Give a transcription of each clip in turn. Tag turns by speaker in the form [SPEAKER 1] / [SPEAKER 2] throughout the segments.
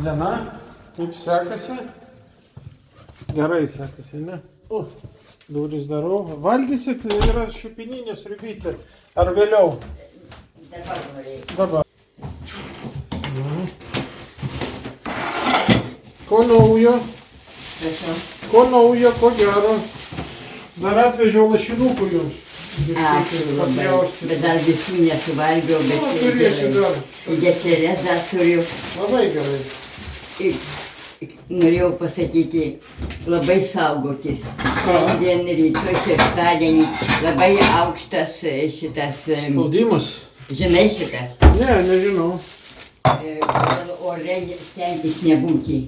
[SPEAKER 1] Diena, kaip sekasi? Gerai sekasi, ne? O, duris darau. Valgysit, yra šiupinynė sriubytė. Ar vėliau?
[SPEAKER 2] Dabar norėjau.
[SPEAKER 1] Dabar. Ko naujo?
[SPEAKER 2] Prašau.
[SPEAKER 1] Ko naujo, ko gero. Dar atvežiau lašinukų jums.
[SPEAKER 2] Ačiū labai. Bet dar visų nesuvalgiau, bet
[SPEAKER 1] Turėsiu dar.
[SPEAKER 2] į dešrelės dar turiu.
[SPEAKER 1] Labai gerai.
[SPEAKER 2] Norėjau pasakyti, labai saugokis. Šiandien rytoj šeštadienį labai aukštas šitas,
[SPEAKER 1] Spaudimas?
[SPEAKER 2] žinai šitą,
[SPEAKER 1] Ne, nežinau.
[SPEAKER 2] ore stengtis nebūti.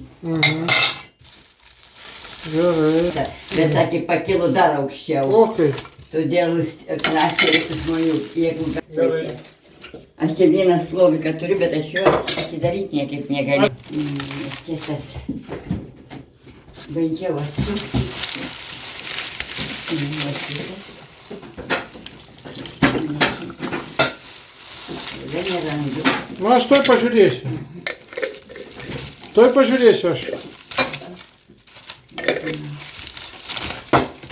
[SPEAKER 1] Gerai.
[SPEAKER 2] Bet sakė, pakilo dar aukščiau.
[SPEAKER 1] O kaip?
[SPEAKER 2] Todėl prašė žmonių, jeigu
[SPEAKER 1] Gerai.
[SPEAKER 2] galite. Aš čia vieną sloviką turiu, bet aš jo atidaryti niekaip negaliu. Čia tas. Bandžiau atsukti. Tada nerandu.
[SPEAKER 1] Nu, aš toj pažiūrėsiu. Toj pažiūrėsiu aš.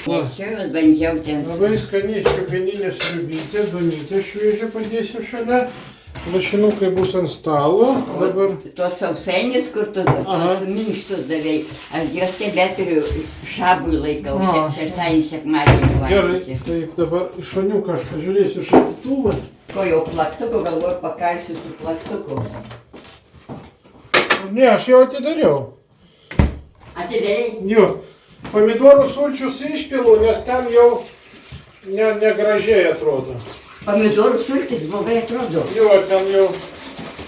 [SPEAKER 2] Nešiau, bandžiau ten.
[SPEAKER 1] Labai skaniai šiupieninė sriubytė, duonytė šviežia padėsiu šalia. Lašinukai bus ant stalo. Dabar.
[SPEAKER 2] Tos sausainis, kur tu tos minkštus davei, aš juos tebeturiu, šabui laikau, šeštąjį sekmadienį
[SPEAKER 1] Gerai,
[SPEAKER 2] valgyti.
[SPEAKER 1] taip dabar šoniuką aš pažiūrėsiu šaldytuvą.
[SPEAKER 2] Ko jau plaktuku, galvoju, pakalsiu su plaktuku.
[SPEAKER 1] Ne, aš jau atidariau.
[SPEAKER 2] Atidarei?
[SPEAKER 1] Jo. Pomidorų sulčius išpilu, nes ten jau negražiai atrodo.
[SPEAKER 2] Pomidorų sultis blogai atrodo.
[SPEAKER 1] Jo, ten jau,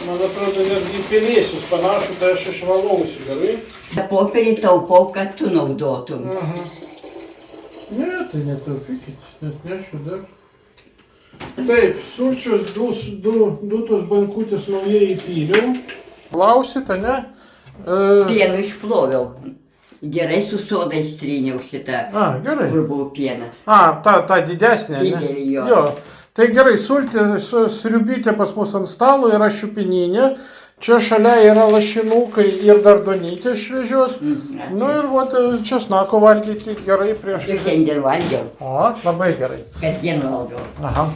[SPEAKER 1] man atrodo, netgi pelėsius panašu, tai aš išvalausiu, gerai?
[SPEAKER 2] Ta popierį taupau, kad tu naudotum.
[SPEAKER 1] Ne, tai netaupykit, net nešiu dar. Taip, sulčius du tos bankutis naujai įpyliau. Klausit, ne?
[SPEAKER 2] Pienu išploviau. Gerai su soda ištryniau šitą,
[SPEAKER 1] Gerai.
[SPEAKER 2] kur buvo pienas.
[SPEAKER 1] Ta didesnė, ne?
[SPEAKER 2] Didelį jo.
[SPEAKER 1] Jo. Tai gerai, sriubytė pas mus ant stalo yra šiupininė. Čia šalia yra lašinukai ir dar duonytės šviežios. Nu ir vat česnako valgyti gerai prieš.
[SPEAKER 2] Aš šiandien valgiau,
[SPEAKER 1] Labai gerai.
[SPEAKER 2] kasdien valgiau.
[SPEAKER 1] Aha.